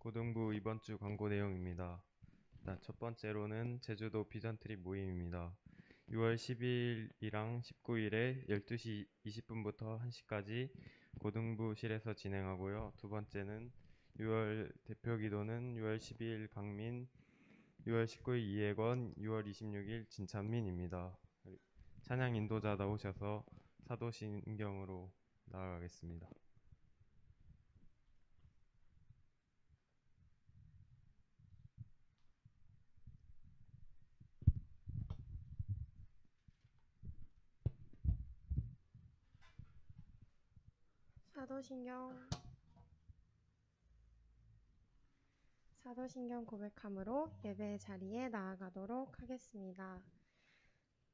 고등부 이번 주 광고 내용입니다. 첫 번째로는 제주도 비전트립 모임입니다. 6월 10일이랑 19일에 12시 20분부터 1시까지 고등부실에서 진행하고요. 두 번째는 6월 대표 기도는 6월 12일 강민, 6월 19일 이혜건, 6월 26일 진찬민입니다. 찬양 인도자 나오셔서 사도신경으로 나아가겠습니다. 사도신경 고백함으로 예배의 자리에 나아가도록 하겠습니다.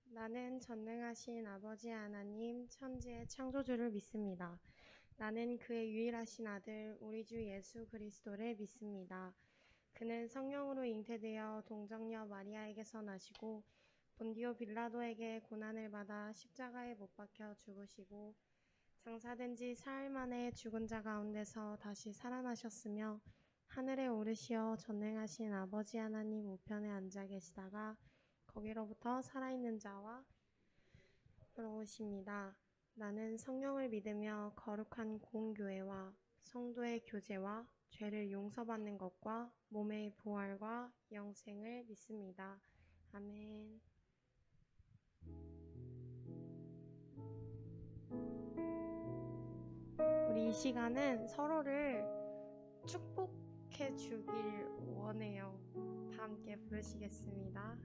나는 전능하신 아버지 하나님 천지의 창조주를 믿습니다. 나는 그의 유일하신 아들 우리 주 예수 그리스도를 믿습니다. 그는 성령으로 잉태되어 동정녀 마리아에게서 나시고 본디오 빌라도에게 고난을 받아 십자가에 못 박혀 죽으시고 장사된 지 사흘 만에 죽은 자 가운데서 다시 살아나셨으며 하늘에 오르시어 전능하신 아버지 하나님 우편에 앉아 계시다가 거기로부터 살아있는 자와 돌아오십니다. 나는 성령을 믿으며 거룩한 공교회와 성도의 교제와 죄를 용서받는 것과 몸의 부활과 영생을 믿습니다. 아멘. 우리 이 시간은 서로를 축복해 주길 원해요. 다 함께 부르시겠습니다.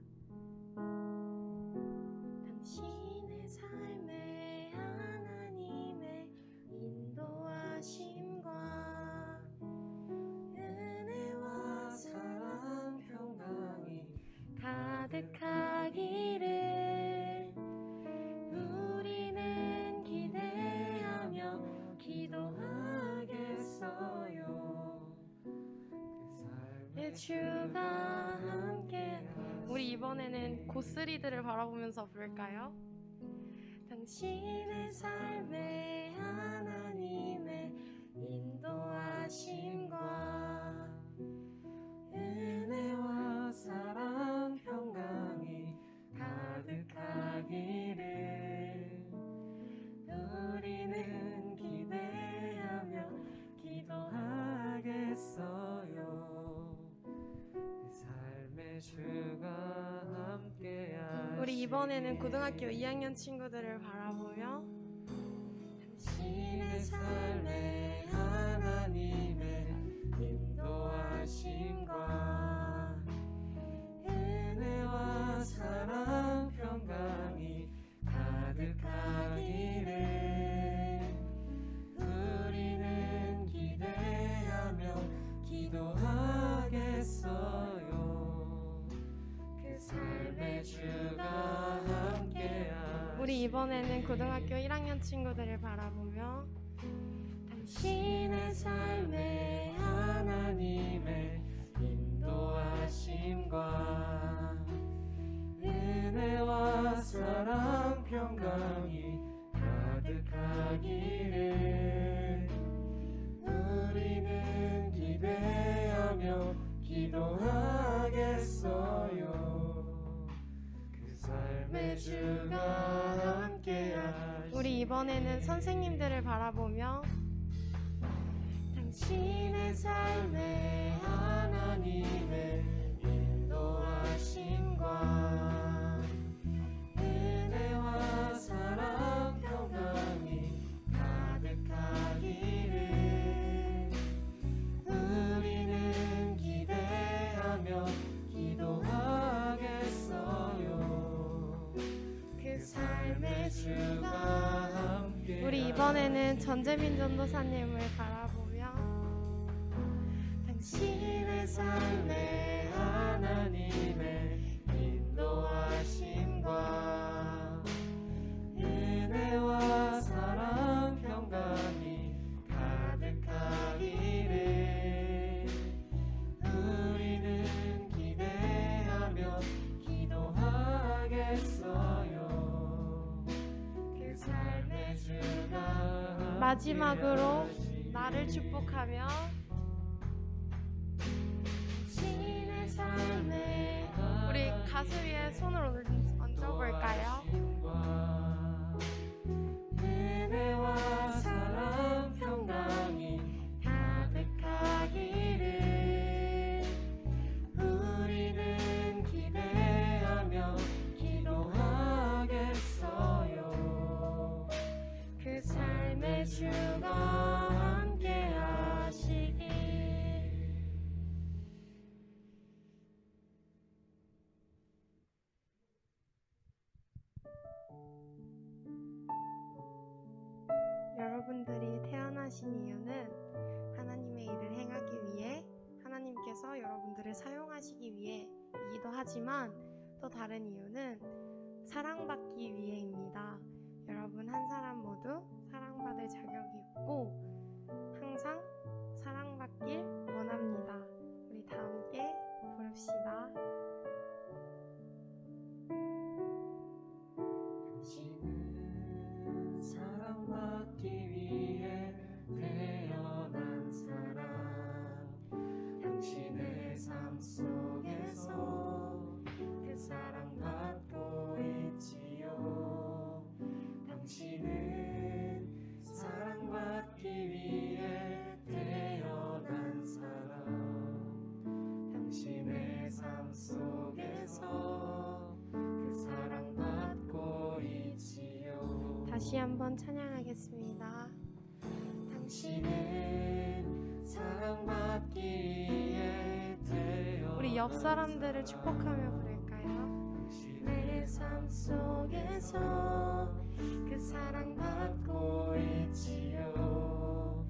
당신의 삶에 하나님의 인도하심과 은혜와 사랑 평강이 가득하기를 우리는 기대하며 기도하겠어요. 주가 함께. 우리 이번에는 고스리들을 바라보면서 부를까요? 당신의 삶에 하나님의 인도하심과 은혜와 사랑 평강이 가득하기를 우리는 기대하며 기도하겠어요. 삶의 주가 함께하시기를. 우리 이번에는 고등학교 2학년 친구들을 바라보며 당신의 삶에 하나님의 인도하심과 은혜와 사랑 평강이 가득하기를 우리는 기대하며 기도하겠어요. 그 삶의 주가 함께하시기를. 우리 이번에는 고등학교 1학년 친구들을 바라보며 당신의 삶에 하나님의 인도하심과 은혜와 사랑 평강이 가득하기를 우리는 기대하며 기도하겠어요. 그 삶의 주가 함께하시기를. 우리 이번에는 선생님들을 바라보며 당신의 삶에 하나님의 인도하심과 은혜와 사랑 평강이 가득하기를 우리는 기대하며 기도하겠어요. 그 삶의 주가 함께. 우리 이번에는 전재민 전도사님을 바라보며 당신의 삶에 하나님의 인도하심과 은혜와 사랑 평강이 가득하기를 우리는 기대하며 기도하겠어요. 그 삶의 주가. 마지막으로 나를 축복하며 써볼까요? 은혜와 사랑 평강이 가득하기를 우리는 기대하며 기도하겠어요. 그 삶의 주가 함께 하시길. 여러분들이 태어나신 이유는 하나님의 일을 행하기 위해, 하나님께서 여러분들을 사용하시기 위해이기도 하지만 또 다른 이유는 사랑받기 위해입니다. 여러분 한 사람 모두 사랑받을 자격이 있고 항상 사랑받길 원합니다. 우리 다 함께 부릅시다. 당신은 사랑받기 위해 태어난 사람. 당신의 삶 속에서 그 사랑받고 있지요. 당신은 사랑받기 위해 태어난 사람. 당신의 삶 속에서 그 사랑받고 있지요. 다시 한번 찬양하겠습니다. 당신은 사랑받기 위해 태어난 우리 옆 사람들을 축복하며 부를까요? 당신의 삶 속에서 그 사랑받고 있지요.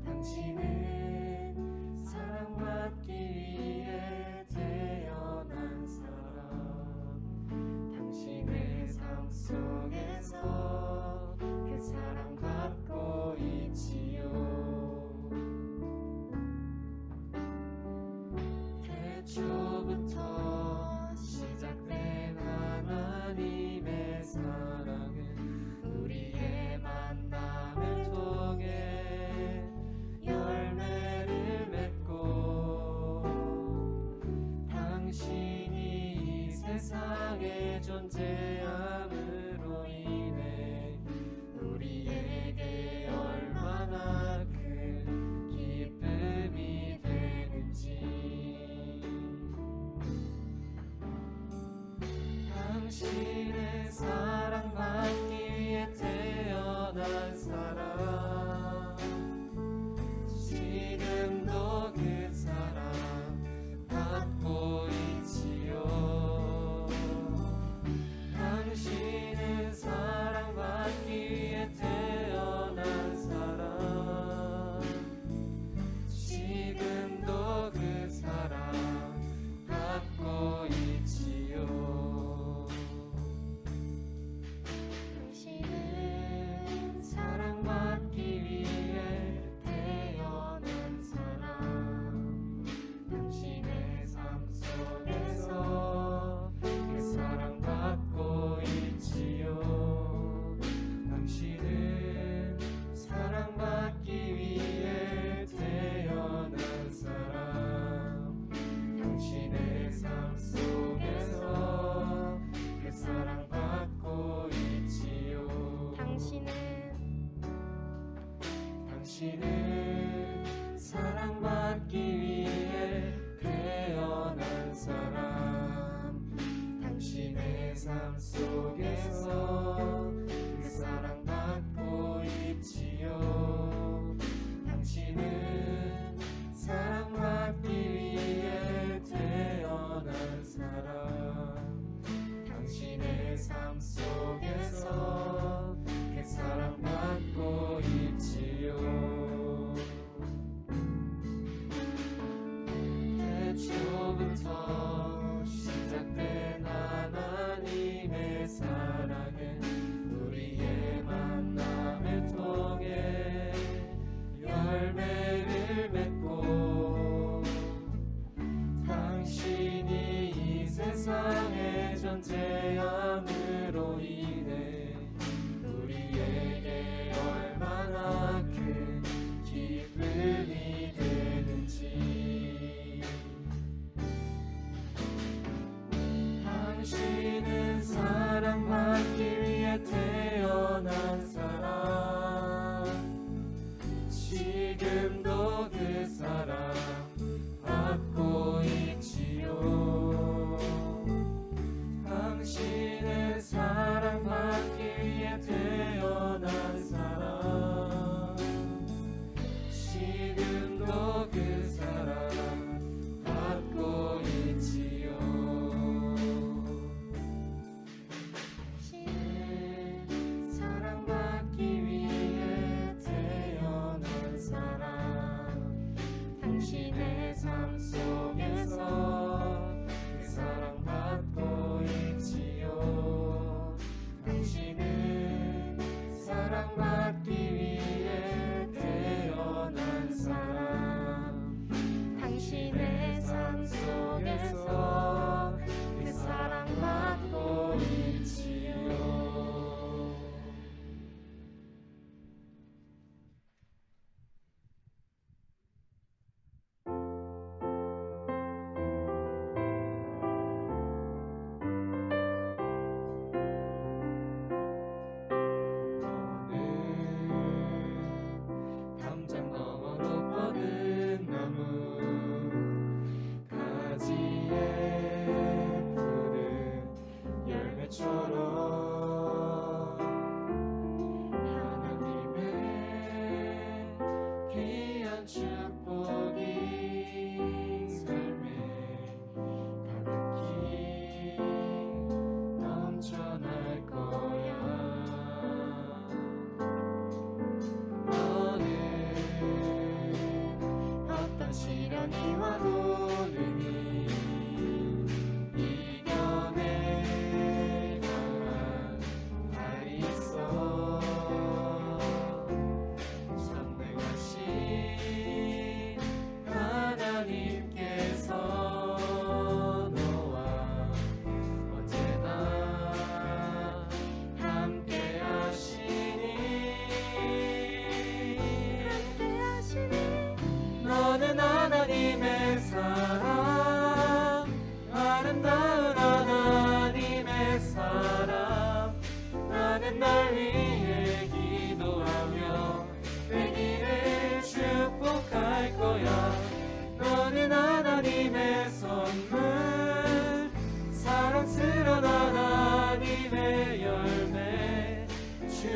당신은 사랑받기 위해 태어난 사람. 당신의 삶 속에서 그 사랑받고 있지요. 태초부터 시작된 하나님의 사랑은 우리의 만남을 통해 열매를 맺고 당신이 이 세상에 존재함으로 인해 우리에게 얼마나 큰 기쁨이 되는지. 당신의 사랑받기 위해 태어난 사람. 지금도 그 사랑 받고 있지요. 당신은 사랑받기 위해 태어난 사람. 지금도 그 사랑 받고 있지요. 당신은 사랑받기 위해 태어난 사람. 당신의 삶 속에서 그 사랑받고 있지요. 당신은 사랑받기 위해 태어난 사람. 당신의 삶 속에서 그 사랑받고 있지요. 당신은 사랑받기 위해 태어난 사람. 당신의 삶 속에서 그 사랑받고 있지요. 당신은 사랑받기 위해 태어난 사람. 당신의 삶 속에서 그 사랑받고 있지요.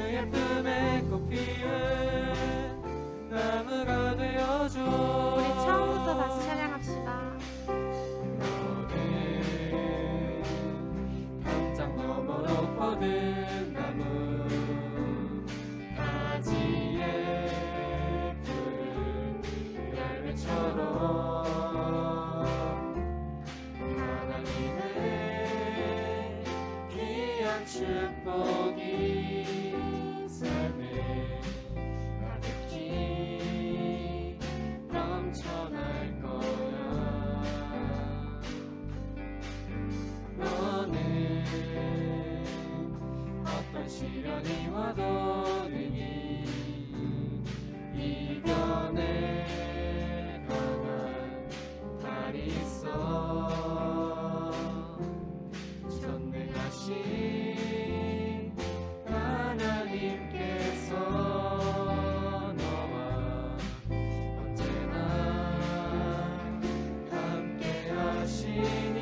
주의 품에 꽃 피운 나무가 되어줘. 우리 처음부터 다시 찬양합시다. 너는 담장 너머 높거든 나무 가지에 푸른 열매처럼 하나님의 귀한 축복이 삶에 가득히 넘쳐날 거야. 너는 어떤 시련이 와도 능히 이겨내 강한 달이 있어. 전능하신 하나님께서 너와 언제나 함께 하시니.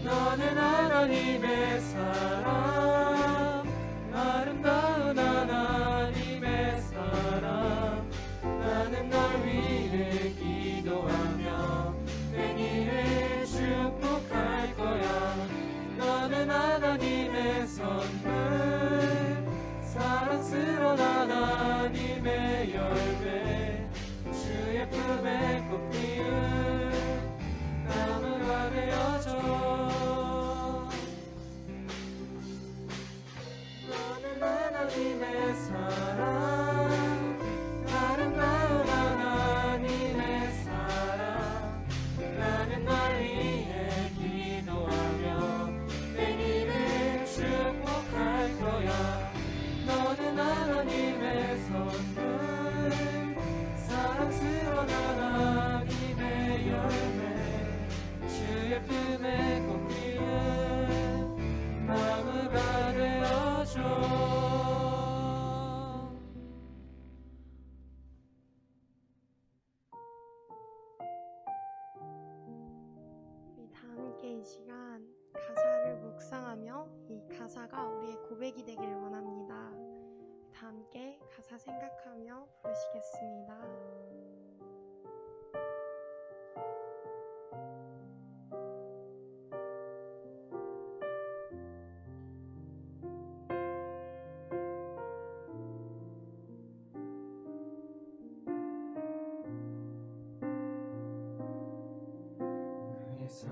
너는 하나님의 사람, 아름다운 하나님의 사람. 나는 널 위해 기도하며 내일을 축복할 거야. 너는 하나님의 선물, 사랑스러운 하나님의 열매, 주의 품에 꽃 피운 나무가 되어줘. 너는 하나님의 사랑, 아름다운 하나님의 사랑. 나는 널 위해 기도하며 내일을 축복할 거야. 너는 하나님의 선물, 사랑스러운 하나님의 열매, 주의 품에 꽃 피운 나무가 되어줘. 우리 다 함께 이 시간 가사를 묵상하며 이 가사가 우리의 고백이 되기를 원합니다. 다 함께 가사 생각하며 부르시겠습니다. 나의 사랑,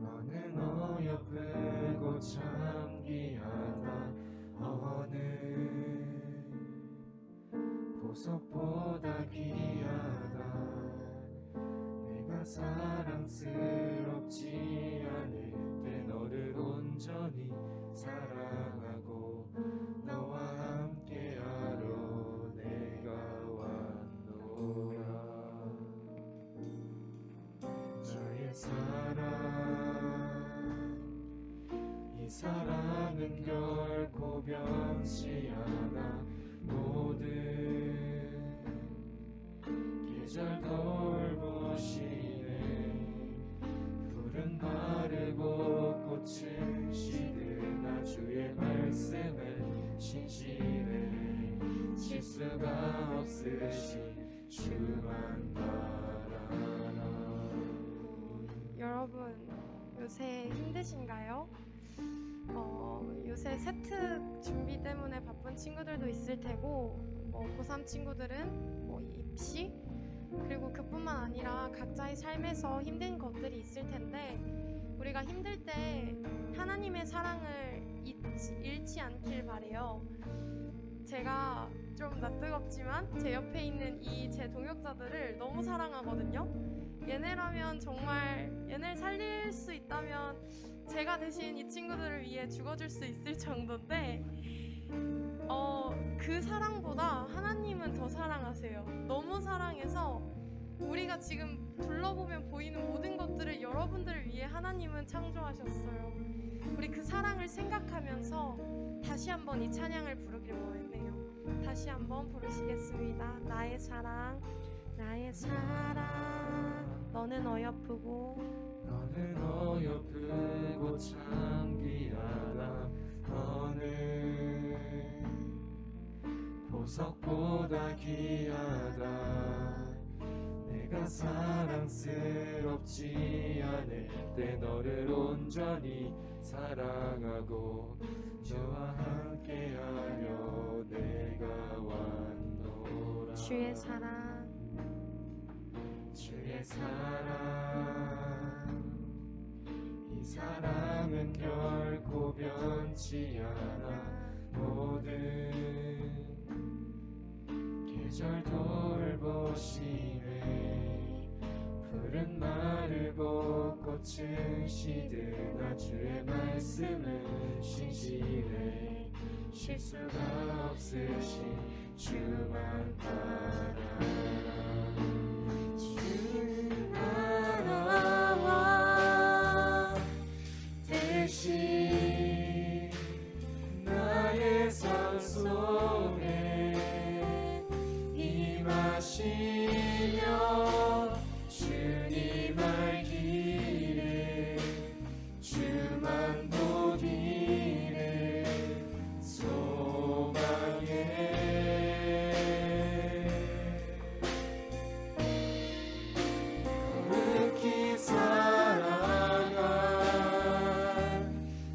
너는 어여쁘고 참 귀하다. 어느 보석보다 귀하다. 내가 사랑스럽지 않을 때 너를 온전히 사랑하고 너와 함께하러 내가 왔노라. 나의 사랑, 이 사랑은 결코 변치 않아. 모든 계절 돌보시네. 푸른 마르고 꽃은 시드나 주의 말씀을 신실해. 실수가 없으신 주만 바라라. 여러분 요새 힘드신가요? 요새 세특 준비 때문에 바쁜 친구들도 있을 테고 고3 친구들은 입시 그리고 그뿐만 아니라 각자의 삶에서 힘든 것들이 있을 텐데 우리가 힘들 때 하나님의 사랑을 잃지 않길 바래요. 제가 좀 낯뜨겁지만 제 옆에 있는 이 제 동역자들을 너무 사랑하거든요. 얘네라면 정말 얘네를 살릴 수 있다면 제가 대신 이 친구들을 위해 죽어줄 수 있을 정도인데 그 사랑보다 하나님은 더 사랑하세요. 너무 사랑해서 우리가 지금 둘러보면 보이는 모든 것들을 여러분들을 위해 하나님은 창조하셨어요. 우리 그 사랑을 생각하면서 다시 한번 이 찬양을 부르길 원했네요. 다시 한번 부르시겠습니다. 나의 사랑, 나의 사랑, 너는 어여쁘고 너는 어여쁘고 참 귀하다. 너는 보석보다 귀하다. 내가 사랑스럽지 않을 때 너를 온전히 사랑하고 너와 함께하려 내가 왔노라. 주의 사랑 주의 사랑 이 사랑은 결코 변치 않아. 모든 계절 돌보시네. 푸른 마르고 꽃은 시드나 주의 말씀은 신실해. 실수가 없으신 주만 바라라. 주 나라와 대신 나의 삶 속에 임하시며 주님 알기를 주만 보기를 소망해. 거룩히 사랑한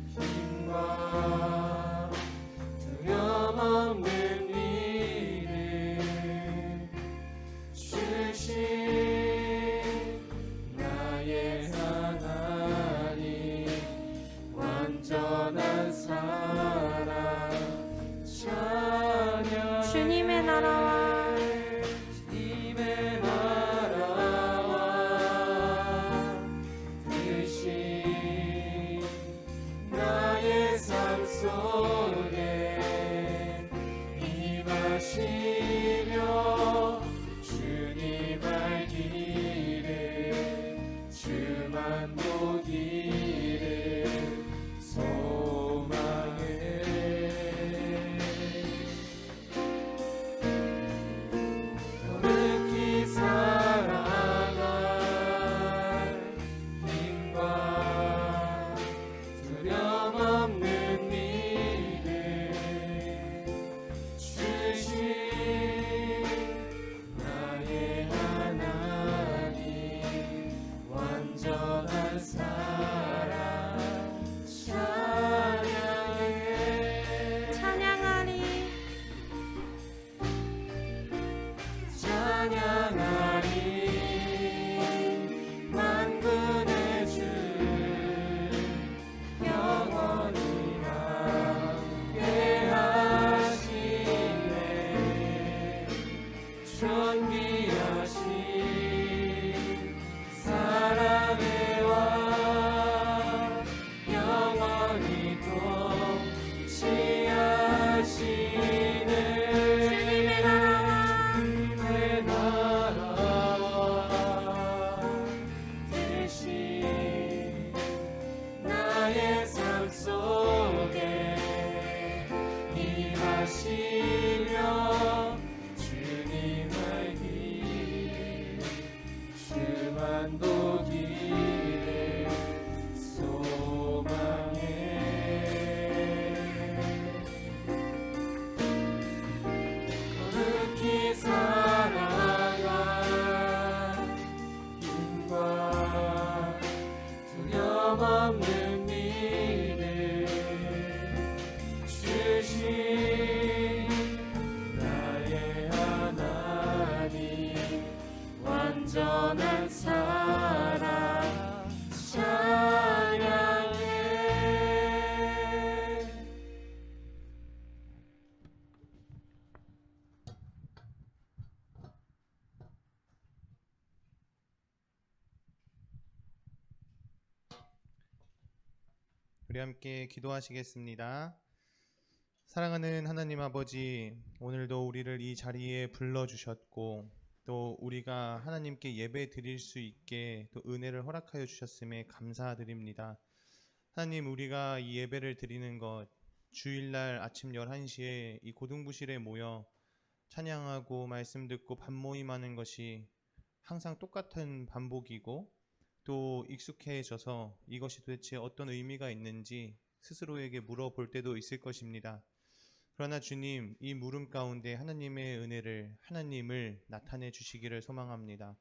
힘과 두려움 없는 믿음 주신 나의 하나님 완전한 사랑 찬양. 주님의 나라와 주님의 나라와 대신 나의 삶 속에 임하시며 주님 알기를 주만 보기를 소망해. 거룩히 사랑한 힘과 두려움 없는 믿음 주신 나의 하나님 완전한 사랑 찬양해. 찬양하리 찬양하리. 만군의 주 영원히 함께하시네. 존귀하신 사랑의 왕 영원히 통치하시네. 주님의 나라와 주님의 나라와 대신 나의 삶 속에 임하시며 주님 알기를 주만 보기를 소망해. 거룩히 사랑한 힘과 두려움 없는 믿음 주신 나의 하나님 완전한 사랑 찬양해. 우리 함께 기도하시겠습니다. 사랑하는 하나님 아버지, 오늘도 우리를 이 자리에 불러주셨고 또 우리가 하나님께 예배 드릴 수 있게 또 은혜를 허락하여 주셨음에 감사드립니다. 하나님, 우리가 이 예배를 드리는 것, 주일날 아침 11시에 이 고등부실에 모여 찬양하고 말씀 듣고 밤모임하는 것이 항상 똑같은 반복이고 또 익숙해져서 이것이 도대체 어떤 의미가 있는지 스스로에게 물어볼 때도 있을 것입니다. 그러나 주님, 이 물음 가운데 하나님의 은혜를, 하나님을 나타내 주시기를 소망합니다.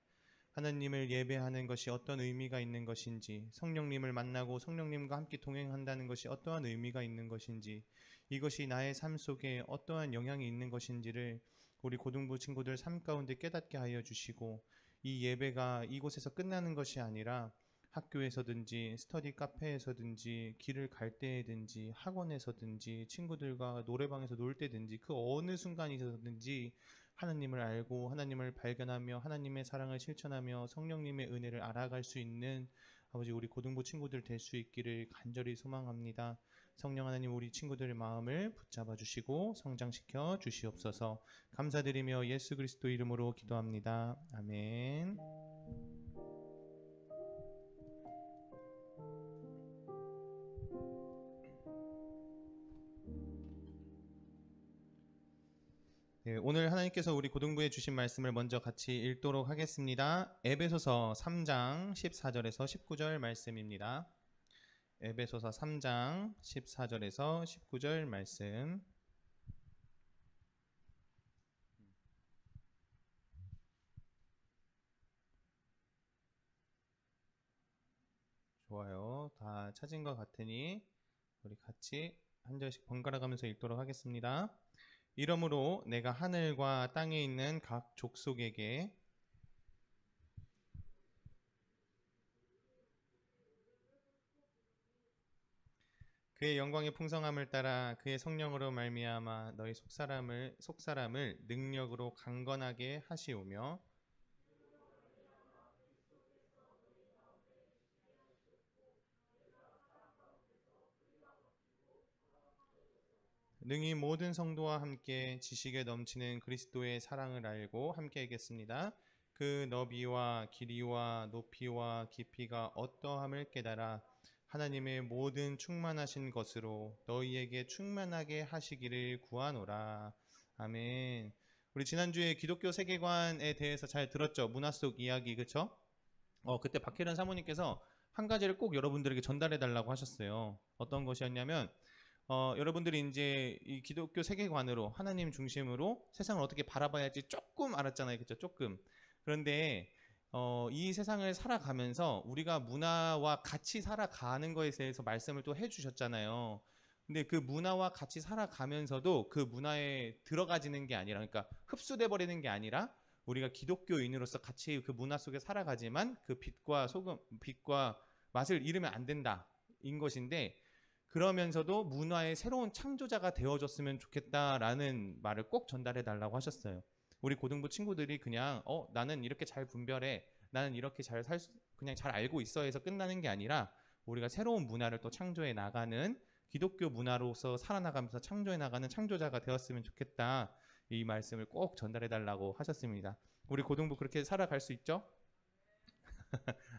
하나님을 예배하는 것이 어떤 의미가 있는 것인지, 성령님을 만나고 성령님과 함께 동행한다는 것이 어떠한 의미가 있는 것인지, 이것이 나의 삶 속에 어떠한 영향이 있는 것인지를 우리 고등부 친구들 삶 가운데 깨닫게 하여 주시고, 이 예배가 이곳에서 끝나는 것이 아니라 학교에서든지 스터디 카페에서든지 길을 갈 때든지 학원에서든지 친구들과 노래방에서 놀 때든지 그 어느 순간이서든지 하나님을 알고 하나님을 발견하며 하나님의 사랑을 실천하며 성령님의 은혜를 알아갈 수 있는 아버지 우리 고등부 친구들 될 수 있기를 간절히 소망합니다. 성령 하나님 우리 친구들의 마음을 붙잡아 주시고 성장시켜 주시옵소서. 감사드리며 예수 그리스도 이름으로 기도합니다. 아멘. 네, 오늘 하나님께서 우리 고등부에 주신 말씀을 먼저 같이 읽도록 하겠습니다. 에베소서 3장 14절에서 19절 말씀입니다. 에베소서 3장 14절에서 19절 말씀. 좋아요. 다 찾은 것 같으니 우리 같이 한 절씩 번갈아 가면서 읽도록 하겠습니다. 이러므로 내가 하늘과 땅에 있는 각 족속에게 그의 영광의 풍성함을 따라 그의 성령으로 말미암아 너희 속사람을 능력으로 강건하게 하시오며 능히 모든 성도와 함께 지식에 넘치는 그리스도의 사랑을 알고 함께 하겠습니다. 그 너비와 길이와 높이와 깊이가 어떠함을 깨달아 하나님의 모든 충만하신 것으로 너희에게 충만하게 하시기를 구하노라. 아멘. 우리 지난주에 기독교 세계관에 대해서 잘 들었죠? 문화 속 이야기, 그쵸? 그때 박혜련 사모님께서 한 가지를 꼭 여러분들에게 전달해 달라고 하셨어요. 어떤 것이었냐면 여러분들이 이제 이 기독교 세계관으로 하나님 중심으로 세상을 어떻게 바라봐야 할지 조금 알았잖아요. 그쵸? 조금. 그런데 이 세상을 살아가면서 우리가 문화와 같이 살아가는 것에 대해서 말씀을 또 해주셨잖아요. 근데 그 문화와 같이 살아가면서도 그 문화에 들어가지는 게 아니라, 그러니까 흡수돼 버리는 게 아니라 우리가 기독교인으로서 같이 그 문화 속에 살아가지만 그 빛과 맛을 잃으면 안 된다 인 것인데, 그러면서도 문화의 새로운 창조자가 되어줬으면 좋겠다라는 말을 꼭 전달해 달라고 하셨어요. 우리 고등부 친구들이 그냥 나는 이렇게 잘 분별해, 나는 이렇게 그냥 잘 알고 있어 해서 끝나는 게 아니라 우리가 새로운 문화를 또 창조해 나가는, 기독교 문화로서 살아나가면서 창조해 나가는 창조자가 되었으면 좋겠다, 이 말씀을 꼭 전달해 달라고 하셨습니다. 우리 고등부 그렇게 살아갈 수 있죠?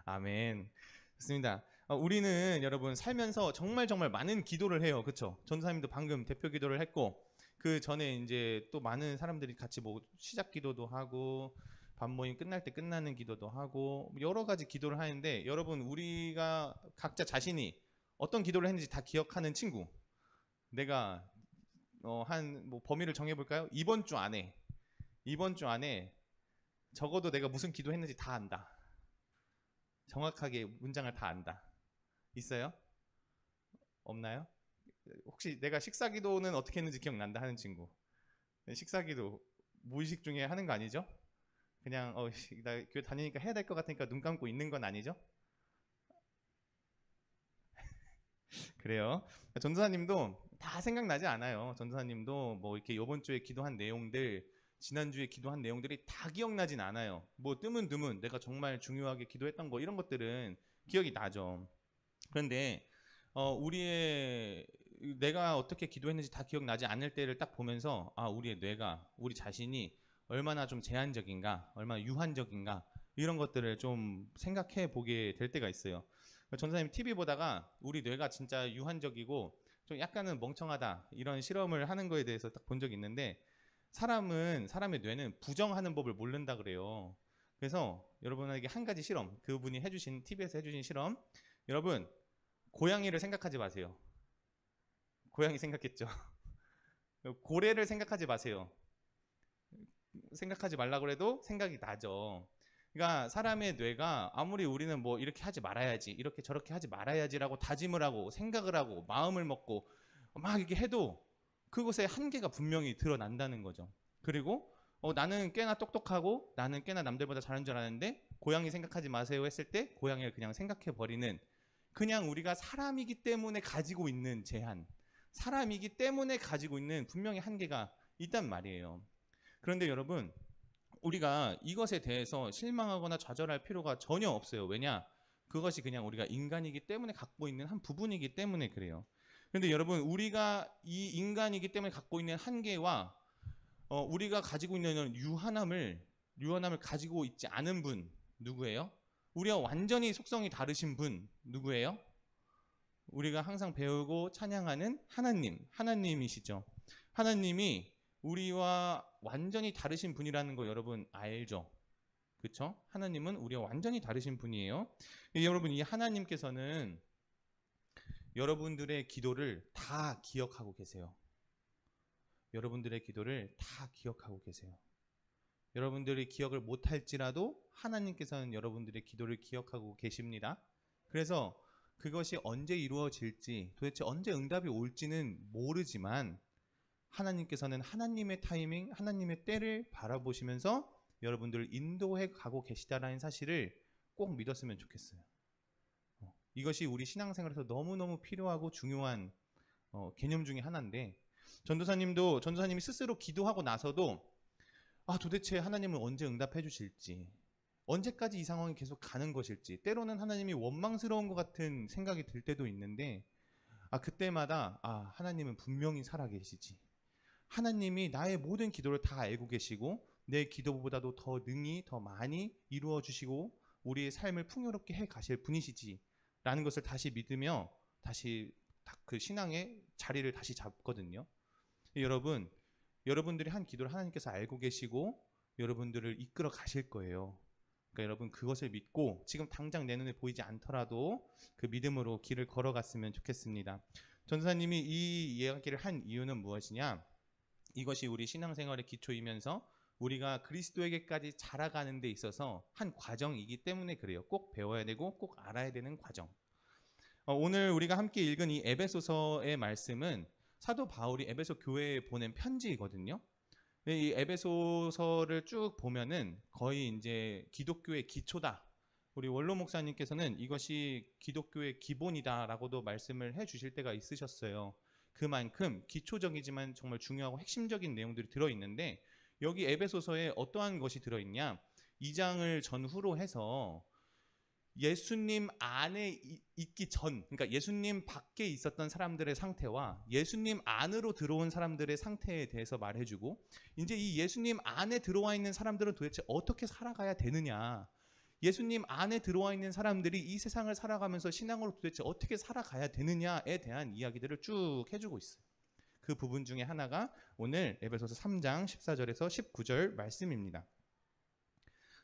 아멘. 좋습니다. 우리는 여러분 살면서 정말 많은 기도를 해요. 그렇죠? 전도사님도 방금 대표 기도를 했고, 그 전에 이제 또 많은 사람들이 같이 뭐 시작 기도도 하고 밤모임 끝날 때 끝나는 기도도 하고 여러 가지 기도를 하는데, 여러분 우리가 각자 자신이 어떤 기도를 했는지 다 기억하는 친구, 내가 뭐 범위를 정해 볼까요? 이번 주 안에 적어도 내가 무슨 기도했는지 다 안다. 정확하게 문장을 다 안다. 있어요? 없나요? 혹시 내가 식사기도는 어떻게 했는지 기억난다 하는 친구? 식사기도 무의식 중에 하는 거 아니죠? 그냥 나 교회 다니니까 해야 될 것 같으니까 눈 감고 있는 건 아니죠? 그래요. 전도사님도 다 생각나지 않아요. 전도사님도 뭐 이렇게 이번 주에 기도한 내용들, 지난주에 기도한 내용들이 다 기억나진 않아요. 뭐 드문 내가 정말 중요하게 기도했던 거, 이런 것들은 기억이 나죠. 그런데 내가 어떻게 기도했는지 다 기억나지 않을 때를 딱 보면서, 우리의 뇌가, 우리 자신이 얼마나 좀 제한적인가, 얼마나 유한적인가, 이런 것들을 좀 생각해 보게 될 때가 있어요. 전사님 TV 보다가 우리 뇌가 진짜 유한적이고 좀 약간은 멍청하다, 이런 실험을 하는 거에 대해서 딱 본 적이 있는데, 사람의 뇌는 부정하는 법을 모른다 그래요. 그래서 여러분에게 한 가지 실험, 그분이 해주신 TV에서 해주신 실험. 여러분, 고양이를 생각하지 마세요. 고양이 생각했죠? 고래를 생각하지 마세요. 생각하지 말라고 해도 생각이 나죠. 그러니까 사람의 뇌가 아무리 우리는 뭐 이렇게 하지 말아야지, 이렇게 저렇게 하지 말아야지라고 다짐을 하고 생각을 하고 마음을 먹고 막 이렇게 해도 그것에 한계가 분명히 드러난다는 거죠. 그리고 나는 꽤나 똑똑하고 나는 꽤나 남들보다 잘하는 줄 아는데 고양이 생각하지 마세요 했을 때 고양이를 그냥 생각해 버리는, 그냥 우리가 사람이기 때문에 가지고 있는 제한, 사람이기 때문에 가지고 있는 분명히 한계가 있단 말이에요. 그런데 여러분, 우리가 이것에 대해서 실망하거나 좌절할 필요가 전혀 없어요. 왜냐? 그것이 그냥 우리가 인간이기 때문에 갖고 있는 한 부분이기 때문에 그래요. 그런데 여러분, 우리가 이 인간이기 때문에 갖고 있는 한계와 우리가 가지고 있는 유한함을 가지고 있지 않은 분 누구예요? 우리와 완전히 속성이 다르신 분 누구예요? 우리가 항상 배우고 찬양하는 하나님이시죠. 하나님이 우리와 완전히 다르신 분이라는 거 여러분 알죠? 그렇죠? 하나님은 우리와 완전히 다르신 분이에요. 여러분, 이 하나님께서는 여러분들의 기도를 다 기억하고 계세요. 여러분들의 기도를 다 기억하고 계세요. 여러분들이 기억을 못할지라도 하나님께서는 여러분들의 기도를 기억하고 계십니다. 그래서 그것이 언제 이루어질지, 도대체 언제 응답이 올지는 모르지만 하나님께서는 하나님의 타이밍, 하나님의 때를 바라보시면서 여러분들을 인도해 가고 계시다라는 사실을 꼭 믿었으면 좋겠어요. 이것이 우리 신앙생활에서 너무너무 필요하고 중요한 개념 중에 하나인데, 전도사님이 스스로 기도하고 나서도 도대체 하나님은 언제 응답해 주실지, 언제까지 이 상황이 계속 가는 것일지, 때로는 하나님이 원망스러운 것 같은 생각이 들 때도 있는데 그때마다 하나님은 분명히 살아계시지, 하나님이 나의 모든 기도를 다 알고 계시고 내 기도보다도 더 능히 더 많이 이루어 주시고 우리의 삶을 풍요롭게 해 가실 분이시지 라는 것을 다시 믿으며 다시 그 신앙의 자리를 다시 잡거든요. 여러분들이 한 기도를 하나님께서 알고 계시고 여러분들을 이끌어 가실 거예요. 그러니까 여러분, 그것을 믿고 지금 당장 내 눈에 보이지 않더라도 그 믿음으로 길을 걸어갔으면 좋겠습니다. 전도사님이 이 이야기를 한 이유는 무엇이냐? 이것이 우리 신앙생활의 기초이면서 우리가 그리스도에게까지 자라가는 데 있어서 한 과정이기 때문에 그래요. 꼭 배워야 되고 꼭 알아야 되는 과정. 오늘 우리가 함께 읽은 이 에베소서의 말씀은 사도 바울이 에베소 교회에 보낸 편지이거든요. 이 에베소서를 쭉 보면은 거의 이제 기독교의 기초다. 우리 원로 목사님께서는 이것이 기독교의 기본이다라고도 말씀을 해주실 때가 있으셨어요. 그만큼 기초적이지만 정말 중요하고 핵심적인 내용들이 들어있는데, 여기 에베소서에 어떠한 것이 들어있냐? 2장을 전후로 해서 예수님 안에 있기 전, 그러니까 예수님 밖에 있었던 사람들의 상태와 예수님 안으로 들어온 사람들의 상태에 대해서 말해주고, 이제 이 예수님 안에 들어와 있는 사람들은 도대체 어떻게 살아가야 되느냐, 예수님 안에 들어와 있는 사람들이 이 세상을 살아가면서 신앙으로 도대체 어떻게 살아가야 되느냐에 대한 이야기들을 쭉 해주고 있어요. 그 부분 중에 하나가 오늘 에베소서 3장 14절에서 19절 말씀입니다.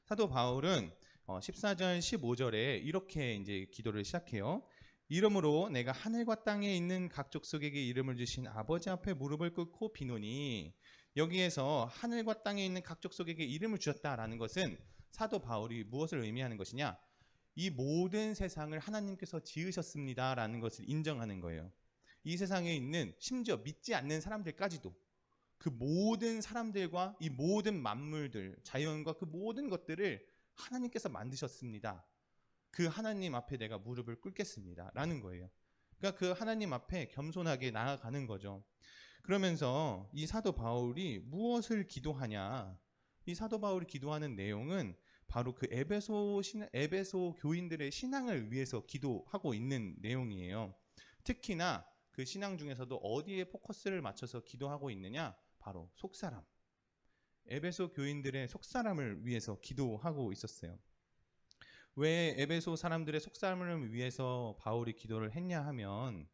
사도 바울은 14절 15절에 이렇게 이제 기도를 시작해요. 이러므로 내가 하늘과 땅에 있는 각 족속에게 이름을 주신 아버지 앞에 무릎을 꿇고 비노니, 여기에서 하늘과 땅에 있는 각 족속에게 이름을 주셨다라는 것은 사도 바울이 무엇을 의미하는 것이냐? 이 모든 세상을 하나님께서 지으셨습니다라는 것을 인정하는 거예요. 이 세상에 있는 심지어 믿지 않는 사람들까지도, 그 모든 사람들과 이 모든 만물들, 자연과 그 모든 것들을 하나님께서 만드셨습니다. 그 하나님 앞에 내가 무릎을 꿇겠습니다 라는 거예요. 그러니까 그 하나님 앞에 겸손하게 나아가는 거죠. 그러면서 이 사도 바울이 무엇을 기도하냐? 이 사도 바울이 기도하는 내용은 바로 그 에베소 교인들의 신앙을 위해서 기도하고 있는 내용이에요. 특히나 그 신앙 중에서도 어디에 포커스를 맞춰서 기도하고 있느냐? 바로 속사람. 에베소 교인들의 속사람을 위해서 기도하고 있었어요. 왜 에베소 사람들의 속사람을 위해서 바울이 기도를 했냐 하면,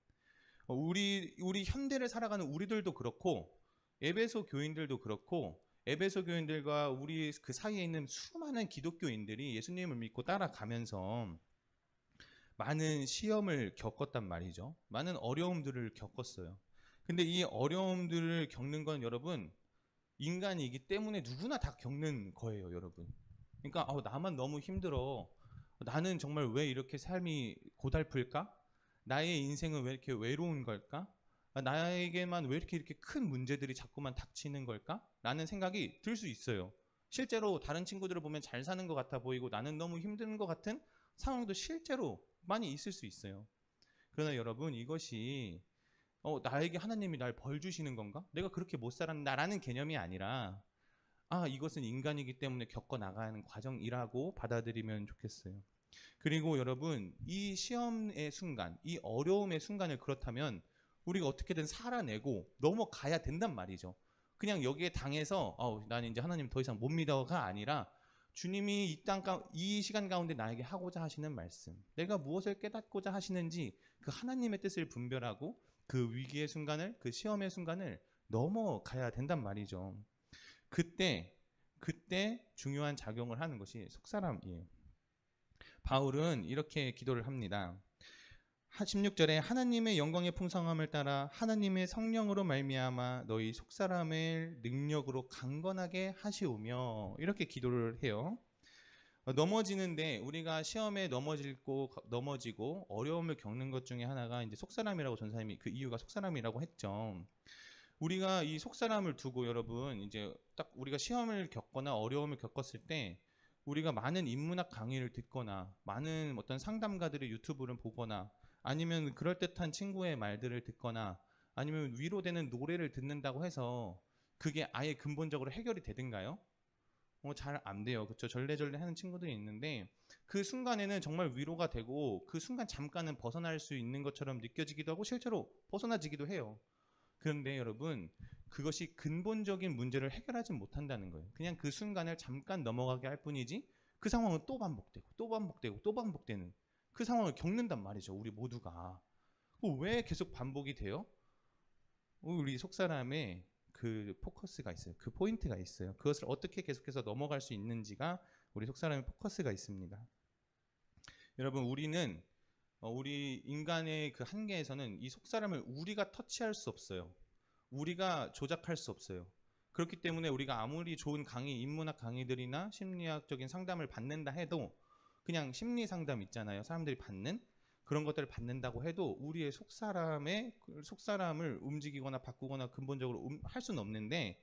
우리 현대를 살아가는 우리들도 그렇고 에베소 교인들도 그렇고 에베소 교인들과 우리 그 사이에 있는 수많은 기독교인들이 예수님을 믿고 따라가면서 많은 시험을 겪었단 말이죠. 많은 어려움들을 겪었어요. 근데 이 어려움들을 겪는 건 여러분 인간이기 때문에 누구나 다 겪는 거예요, 여러분. 그러니까 나만 너무 힘들어. 나는 정말 왜 이렇게 삶이 고달플까? 나의 인생은 왜 이렇게 외로운 걸까? 나에게만 왜 이렇게 큰 문제들이 자꾸만 닥치는 걸까? 라는 생각이 들 수 있어요. 실제로 다른 친구들을 보면 잘 사는 것 같아 보이고 나는 너무 힘든 것 같은 상황도 실제로 많이 있을 수 있어요. 그러나 여러분 이것이 나에게 하나님이 날 벌 주시는 건가? 내가 그렇게 못 살았나라는 개념이 아니라 이것은 인간이기 때문에 겪어 나가는 과정이라고 받아들이면 좋겠어요. 그리고 여러분 이 시험의 순간, 이 어려움의 순간을 그렇다면 우리가 어떻게든 살아내고 넘어가야 된단 말이죠. 그냥 여기에 당해서 나는 이제 하나님 더 이상 못 믿어가 아니라 주님이 이 시간 가운데 나에게 하고자 하시는 말씀, 내가 무엇을 깨닫고자 하시는지 그 하나님의 뜻을 분별하고 그 위기의 순간을, 그 시험의 순간을 넘어가야 된단 말이죠. 그때 중요한 작용을 하는 것이 속사람이에요. 바울은 이렇게 기도를 합니다. 16절에 하나님의 영광의 풍성함을 따라 하나님의 성령으로 말미암아 너희 속사람을 능력으로 강건하게 하시오며, 이렇게 기도를 해요. 넘어지는데 우리가 시험에 넘어지고 어려움을 겪는 것 중에 하나가 이제 속사람이라고 전사님이 그 이유가 속사람이라고 했죠. 우리가 이 속사람을 두고 여러분 이제 딱 우리가 시험을 겪거나 어려움을 겪었을 때 우리가 많은 인문학 강의를 듣거나 많은 어떤 상담가들의 유튜브를 보거나 아니면 그럴듯한 친구의 말들을 듣거나 아니면 위로되는 노래를 듣는다고 해서 그게 아예 근본적으로 해결이 되든가요? 잘 안 돼요. 그렇죠? 절레절레 하는 친구들이 있는데 그 순간에는 정말 위로가 되고 그 순간 잠깐은 벗어날 수 있는 것처럼 느껴지기도 하고 실제로 벗어나지기도 해요. 그런데 여러분 그것이 근본적인 문제를 해결하지 못한다는 거예요. 그냥 그 순간을 잠깐 넘어가게 할 뿐이지 그 상황은 또 반복되고 또 반복되고 또 반복되는 그 상황을 겪는단 말이죠. 우리 모두가. 왜 계속 반복이 돼요? 우리 속사람의 그 포커스가 있어요. 그 포인트가 있어요. 그것을 어떻게 계속해서 넘어갈 수 있는지가 우리 속사람의 포커스가 있습니다. 여러분 우리는 우리 인간의 그 한계에서는 이 속사람을 우리가 터치할 수 없어요. 우리가 조작할 수 없어요. 그렇기 때문에 우리가 아무리 좋은 인문학 강의들이나 심리학적인 상담을 받는다 해도 그냥 심리 상담 있잖아요. 사람들이 받는 그런 것들을 받는다고 해도 우리의 속사람을 움직이거나 바꾸거나 근본적으로 할 수는 없는데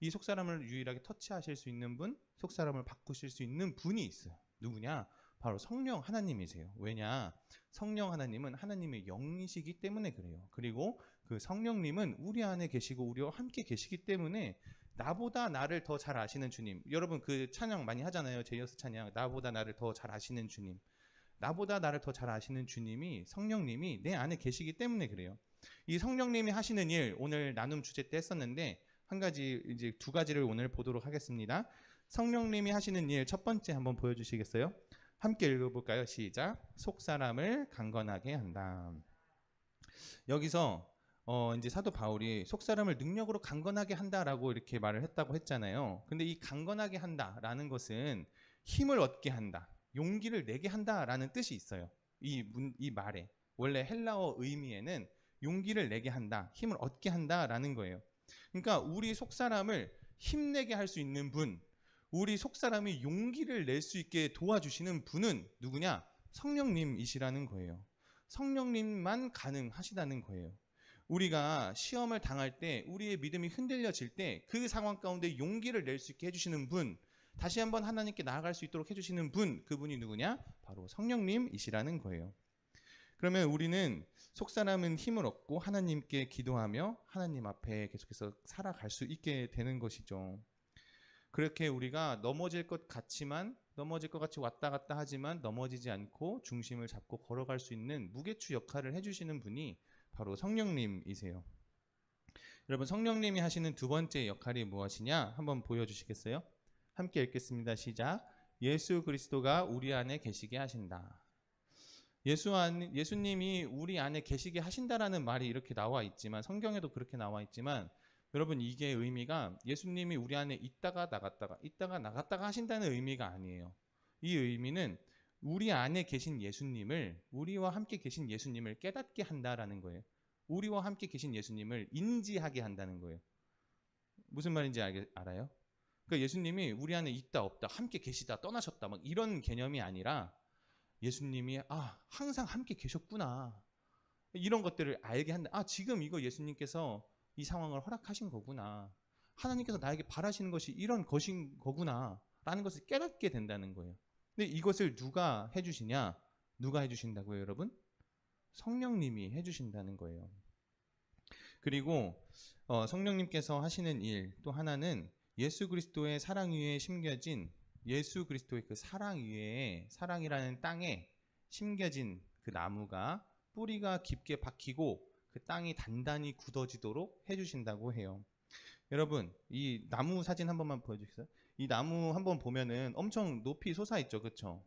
이 속사람을 유일하게 터치하실 수 있는 분, 속사람을 바꾸실 수 있는 분이 있어요. 누구냐? 바로 성령 하나님이세요. 왜냐? 성령 하나님은 하나님의 영이시기 때문에 그래요. 그리고 그 성령님은 우리 안에 계시고 우리와 함께 계시기 때문에 나보다 나를 더 잘 아시는 주님. 여러분 그 찬양 많이 하잖아요. 제이어스 찬양. 나보다 나를 더 잘 아시는 주님. 나보다 나를 더 잘 아시는 주님이 성령님이 내 안에 계시기 때문에 그래요. 이 성령님이 하시는 일 오늘 나눔 주제 때 했었는데 이제 두 가지를 오늘 보도록 하겠습니다. 성령님이 하시는 일 첫 번째 한번 보여주시겠어요? 함께 읽어볼까요? 시작. 속사람을 강건하게 한다. 여기서 이제 사도 바울이 속사람을 능력으로 강건하게 한다라고 이렇게 말을 했다고 했잖아요. 근데 이 강건하게 한다라는 것은 힘을 얻게 한다, 용기를 내게 한다라는 뜻이 있어요. 이 말에 원래 헬라어 의미에는 용기를 내게 한다, 힘을 얻게 한다라는 거예요. 그러니까 우리 속사람을 힘내게 할 수 있는 분, 우리 속사람이 용기를 낼 수 있게 도와주시는 분은 누구냐? 성령님이시라는 거예요. 성령님만 가능하시다는 거예요. 우리가 시험을 당할 때 우리의 믿음이 흔들려질 때 그 상황 가운데 용기를 낼 수 있게 해주시는 분, 다시 한번 하나님께 나아갈 수 있도록 해주시는 분, 그분이 누구냐? 바로 성령님이시라는 거예요. 그러면 우리는 속사람은 힘을 얻고 하나님께 기도하며 하나님 앞에 계속해서 살아갈 수 있게 되는 것이죠. 그렇게 우리가 넘어질 것 같이 왔다 갔다 하지만 넘어지지 않고 중심을 잡고 걸어갈 수 있는 무게추 역할을 해주시는 분이 바로 성령님이세요. 여러분 성령님이 하시는 두 번째 역할이 무엇이냐? 한번 보여주시겠어요? 함께 읽겠습니다. 시작. 예수 그리스도가 우리 안에 계시게 하신다. 예수님이 우리 안에 계시게 하신다라는 말이 이렇게 나와 있지만 성경에도 그렇게 나와 있지만 여러분, 이게 의미가 예수님이 우리 안에 있다가 나갔다가 하신다는 의미가 아니에요. 이 의미는 우리 안에 계신 예수님을, 우리와 함께 계신 예수님을 깨닫게 한다라는 거예요. 우리와 함께 계신 예수님을 인지하게 한다는 거예요. 무슨 말인지 알아요? 그러니까 예수님이 우리 안에 있다 없다, 함께 계시다 떠나셨다 막 이런 개념이 아니라 예수님이 항상 함께 계셨구나, 이런 것들을 알게 한다. 지금 이거 예수님께서 이 상황을 허락하신 거구나, 하나님께서 나에게 바라시는 것이 이런 것인 거구나 라는 것을 깨닫게 된다는 거예요. 근데 이것을 누가 해주시냐? 누가 해주신다고요, 여러분? 성령님이 해주신다는 거예요. 그리고 성령님께서 하시는 일 또 하나는 예수 그리스도의 사랑 위에 심겨진, 예수 그리스도의 그 사랑 위에, 사랑이라는 땅에 심겨진 그 나무가 뿌리가 깊게 박히고 그 땅이 단단히 굳어지도록 해주신다고 해요. 여러분, 이 나무 사진 한 번만 보여주세요. 이 나무 한번 보면은 엄청 높이 솟아 있죠, 그렇죠?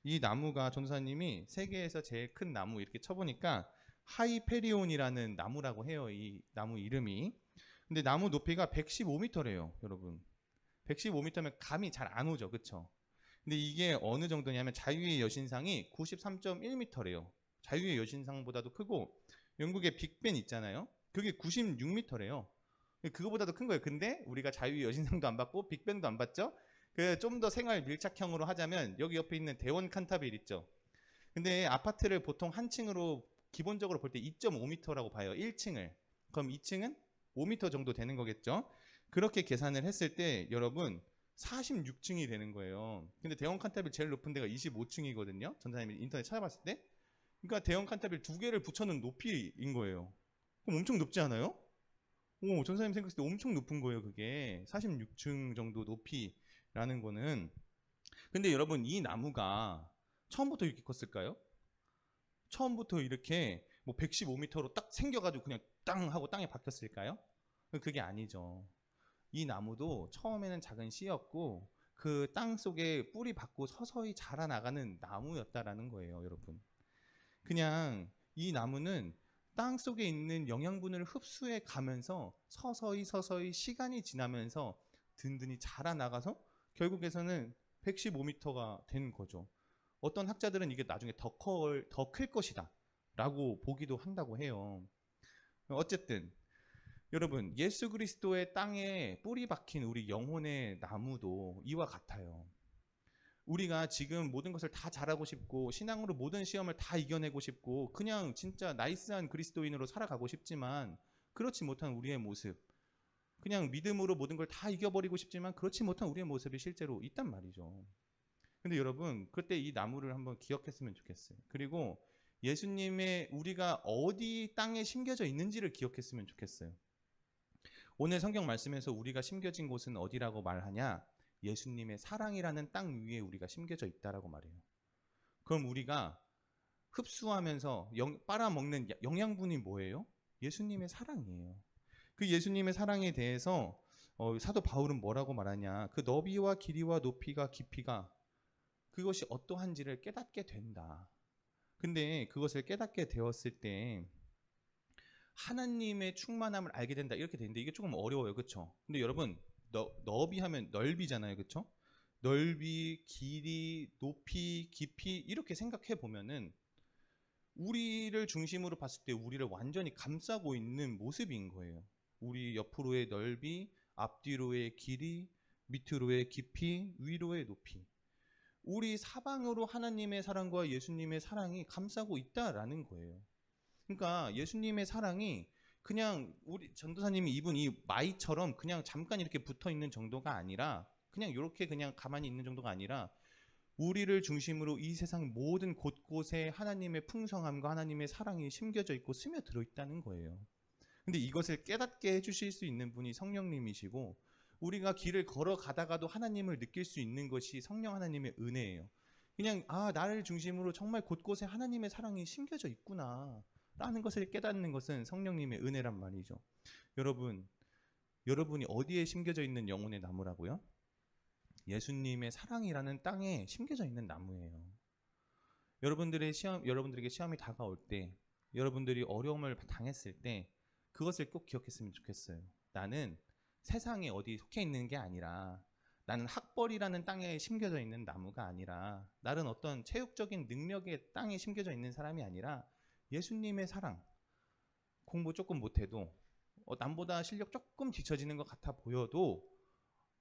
이 나무가 전도사님이 세계에서 제일 큰 나무 이렇게 쳐보니까 하이페리온이라는 나무라고 해요. 이 나무 이름이. 근데 나무 높이가 115m래요, 여러분. 115m면 감이 잘 안 오죠, 그렇죠? 근데 이게 어느 정도냐면 자유의 여신상이 93.1m래요. 자유의 여신상보다도 크고, 영국의 빅벤 있잖아요. 그게 96m래요. 그거보다도 큰 거예요. 근데 우리가 자유의 여신상도 안 받고 빅벤도 안 받죠. 좀 더 생활 밀착형으로 하자면 여기 옆에 있는 대원 칸타빌 있죠. 근데 아파트를 보통 한 층으로 기본적으로 볼 때 2.5m라고 봐요, 1층을. 그럼 2층은 5m 정도 되는 거겠죠. 그렇게 계산을 했을 때 여러분 46층이 되는 거예요. 근데 대원 칸타빌 제일 높은 데가 25층이거든요. 전사님이 인터넷 찾아봤을 때. 그러니까 대형 칸타빌 2개를 붙여놓은 높이인 거예요. 그럼 엄청 높지 않아요? 전사님 생각했을 때 엄청 높은 거예요. 그게 46층 정도 높이라는 거는. 근데 여러분, 이 나무가 처음부터 이렇게 컸을까요? 처음부터 이렇게 뭐 115m로 딱 생겨가지고 그냥 땅 하고 땅에 박혔을까요? 그게 아니죠. 이 나무도 처음에는 작은 씨였고 그 땅 속에 뿌리 박고 서서히 자라나가는 나무였다라는 거예요, 여러분. 그냥 이 나무는 땅 속에 있는 영양분을 흡수해 가면서 서서히 시간이 지나면서 든든히 자라나가서 결국에서는 115m가 된 거죠. 어떤 학자들은 이게 나중에 더 클 것이다 라고 보기도 한다고 해요. 어쨌든 여러분, 예수 그리스도의 땅에 뿌리 박힌 우리 영혼의 나무도 이와 같아요. 우리가 지금 모든 것을 다 잘하고 싶고 신앙으로 모든 시험을 다 이겨내고 싶고 그냥 진짜 나이스한 그리스도인으로 살아가고 싶지만 그렇지 못한 우리의 모습, 그냥 믿음으로 모든 걸 다 이겨버리고 싶지만 그렇지 못한 우리의 모습이 실제로 있단 말이죠. 근데 여러분, 그때 이 나무를 한번 기억했으면 좋겠어요. 그리고 예수님의 우리가 어디 땅에 심겨져 있는지를 기억했으면 좋겠어요. 오늘 성경 말씀에서 우리가 심겨진 곳은 어디라고 말하냐? 예수님의 사랑이라는 땅 위에 우리가 심겨져 있다라고 말해요. 그럼 우리가 흡수하면서 빨아먹는 영양분이 뭐예요? 예수님의 사랑이에요. 그 예수님의 사랑에 대해서 사도 바울은 뭐라고 말하냐? 그 너비와 길이와 높이가 깊이가 그것이 어떠한지를 깨닫게 된다. 근데 그것을 깨닫게 되었을 때 하나님의 충만함을 알게 된다, 이렇게 되는데 이게 조금 어려워요, 그렇죠? 근데 여러분, 너비 하면 넓이잖아요, 그렇죠? 넓이, 길이, 높이, 깊이 이렇게 생각해 보면은 우리를 중심으로 봤을 때 우리를 완전히 감싸고 있는 모습인 거예요. 우리 옆으로의 넓이, 앞뒤로의 길이, 밑으로의 깊이, 위로의 높이. 우리 사방으로 하나님의 사랑과 예수님의 사랑이 감싸고 있다라는 거예요. 그러니까 예수님의 사랑이 그냥 우리 전도사님이 입은 이 마이처럼 그냥 잠깐 이렇게 붙어 있는 정도가 아니라, 그냥 이렇게 그냥 가만히 있는 정도가 아니라 우리를 중심으로 이 세상 모든 곳곳에 하나님의 풍성함과 하나님의 사랑이 심겨져 있고 스며들어 있다는 거예요. 근데 이것을 깨닫게 해주실 수 있는 분이 성령님이시고, 우리가 길을 걸어가다가도 하나님을 느낄 수 있는 것이 성령 하나님의 은혜예요. 그냥 나를 중심으로 정말 곳곳에 하나님의 사랑이 심겨져 있구나 라는 것을 깨닫는 것은 성령님의 은혜란 말이죠. 여러분이 어디에 심겨져 있는 영혼의 나무라고요? 예수님의 사랑이라는 땅에 심겨져 있는 나무예요. 여러분들에게 시험이 다가올 때, 여러분들이 어려움을 당했을 때 그것을 꼭 기억했으면 좋겠어요. 나는 세상에 어디 속해 있는 게 아니라, 나는 학벌이라는 땅에 심겨져 있는 나무가 아니라, 나는 어떤 체육적인 능력의 땅에 심겨져 있는 사람이 아니라 예수님의 사랑, 공부 조금 못해도 남보다 실력 조금 뒤처지는 것 같아 보여도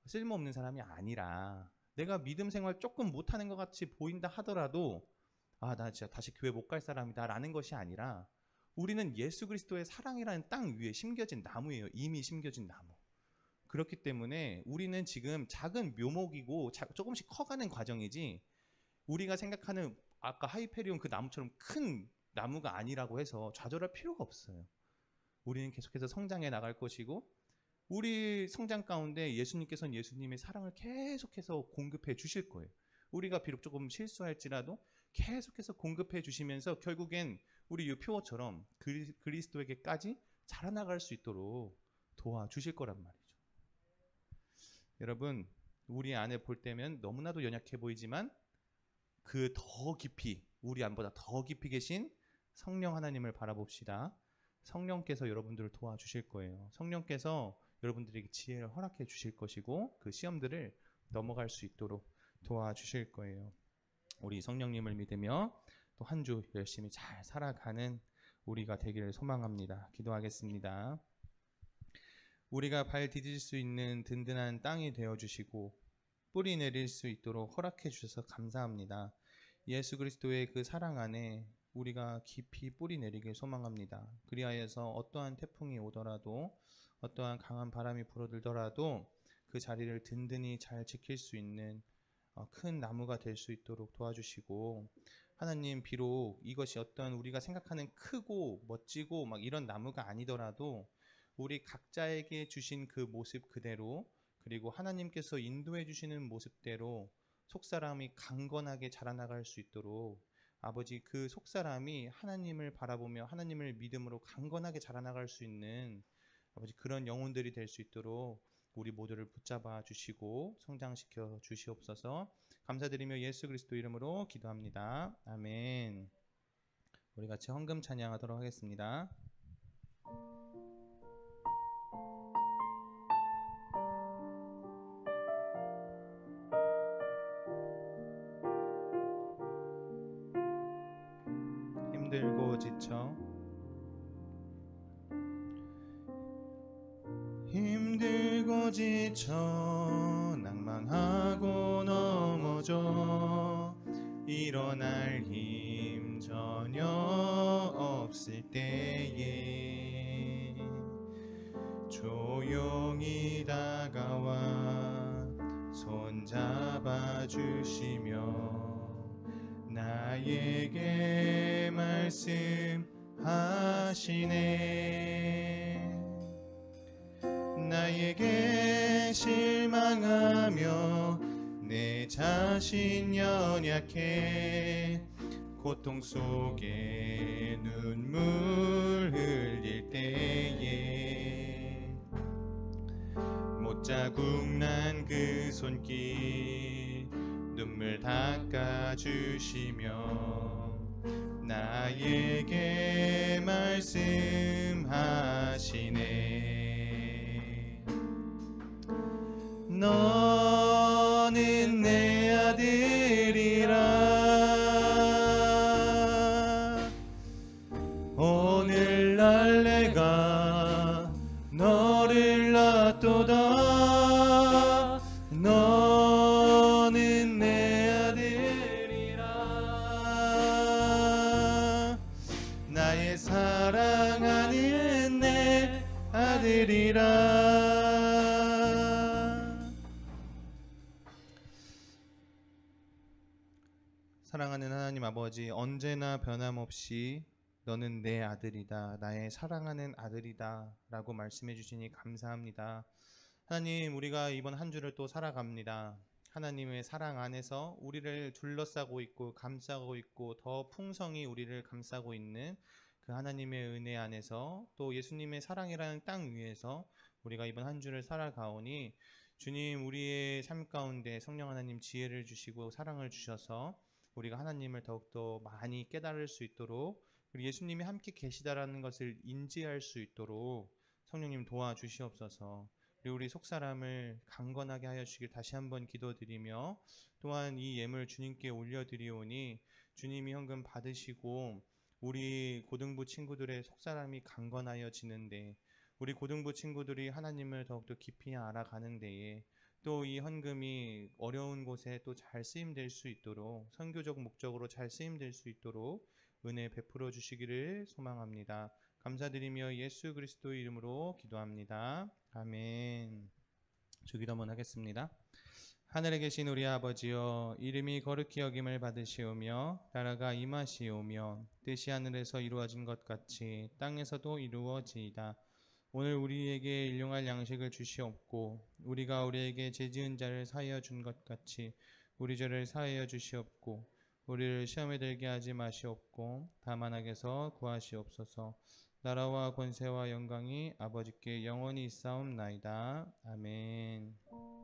쓸모없는 사람이 아니라, 내가 믿음 생활 조금 못하는 것 같이 보인다 하더라도 나 진짜 다시 교회 못 갈 사람이다 라는 것이 아니라, 우리는 예수 그리스도의 사랑이라는 땅 위에 심겨진 나무예요. 이미 심겨진 나무. 그렇기 때문에 우리는 지금 작은 묘목이고 조금씩 커가는 과정이지, 우리가 생각하는 아까 하이페리온 그 나무처럼 큰 나무가 아니라고 해서 좌절할 필요가 없어요. 우리는 계속해서 성장해 나갈 것이고, 우리 성장 가운데 예수님께서는 예수님의 사랑을 계속해서 공급해 주실 거예요. 우리가 비록 조금 실수할지라도 계속해서 공급해 주시면서 결국엔 우리 유표어처럼 그리스도에게까지 자라나갈 수 있도록 도와주실 거란 말이죠. 여러분, 우리 안에 볼 때면 너무나도 연약해 보이지만 그 더 깊이, 우리 안보다 더 깊이 계신 성령 하나님을 바라봅시다. 성령께서 여러분들을 도와주실 거예요. 성령께서 여러분들에게 지혜를 허락해 주실 것이고, 그 시험들을 넘어갈 수 있도록 도와주실 거예요. 우리 성령님을 믿으며 또 한 주 열심히 잘 살아가는 우리가 되기를 소망합니다. 기도하겠습니다. 우리가 발 디딜 수 있는 든든한 땅이 되어주시고 뿌리 내릴 수 있도록 허락해 주셔서 감사합니다. 예수 그리스도의 그 사랑 안에 우리가 깊이 뿌리 내리길 소망합니다. 그리하여서 어떠한 태풍이 오더라도, 어떠한 강한 바람이 불어들더라도 그 자리를 든든히 잘 지킬 수 있는 큰 나무가 될 수 있도록 도와주시고, 하나님, 비록 이것이 어떤 우리가 생각하는 크고 멋지고 막 이런 나무가 아니더라도 우리 각자에게 주신 그 모습 그대로, 그리고 하나님께서 인도해 주시는 모습대로 속사람이 강건하게 자라나갈 수 있도록, 아버지, 그 속사람이 하나님을 바라보며 하나님을 믿음으로 강건하게 자라나갈 수 있는 아버지, 그런 영혼들이 될 수 있도록 우리 모두를 붙잡아 주시고 성장시켜 주시옵소서. 감사드리며 예수 그리스도 이름으로 기도합니다. 아멘. 우리 같이 헌금 찬양하도록 하겠습니다. 힘들고 지쳐 낭망하고 넘어져 일어날 힘 전혀 없을 때에 조용히 다가와 손잡아 주시며 나에게 말씀하시네. 나에게 실망하며 내 자신 연약해 고통 속에 눈물 흘릴 때에 못자국 난 그 손길 눈물 닦아주시며 나에게 말씀하시네. 너는 내 아들이라. 오늘날 내가 너를 낳도다. 너는 내 아들이라. 나의 사랑하는 내 아들이라. 사랑하는 하나님 아버지, 언제나 변함없이 너는 내 아들이다, 나의 사랑하는 아들이다 라고 말씀해 주시니 감사합니다. 하나님, 우리가 이번 한 주를 또 살아갑니다. 하나님의 사랑 안에서 우리를 둘러싸고 있고 감싸고 있고 더 풍성히 우리를 감싸고 있는 그 하나님의 은혜 안에서, 또 예수님의 사랑이라는 땅 위에서 우리가 이번 한 주를 살아가오니, 주님, 우리의 삶 가운데 성령 하나님 지혜를 주시고 사랑을 주셔서 우리가 하나님을 더욱더 많이 깨달을 수 있도록 그리고 예수님이 함께 계시다라는 것을 인지할 수 있도록 성령님 도와주시옵소서. 그리고 우리 속사람을 강건하게 하여 주시길 다시 한번 기도드리며, 또한 이 예물 주님께 올려드리오니 주님이 현금 받으시고 우리 고등부 친구들의 속사람이 강건하여지는데, 우리 고등부 친구들이 하나님을 더욱더 깊이 알아가는 데에 또 이 헌금이 어려운 곳에 또 잘 쓰임될 수 있도록, 선교적 목적으로 잘 쓰임될 수 있도록 은혜 베풀어 주시기를 소망합니다. 감사드리며 예수 그리스도의 이름으로 기도합니다. 아멘. 주기도 한번 하겠습니다. 하늘에 계신 우리 아버지여, 이름이 거룩히 여김을 받으시오며 나라가 임하시오며 뜻이 하늘에서 이루어진 것 같이 땅에서도 이루어지이다. 오늘 우리에게 일용할 양식을 주시옵고 우리가 우리에게 죄지은 자를 사하여 준 것 같이 우리 죄를 사하여 주시옵고 우리를 시험에 들게 하지 마시옵고 다만 악에서 구하시옵소서. 나라와 권세와 영광이 아버지께 영원히 있사옵나이다. 아멘.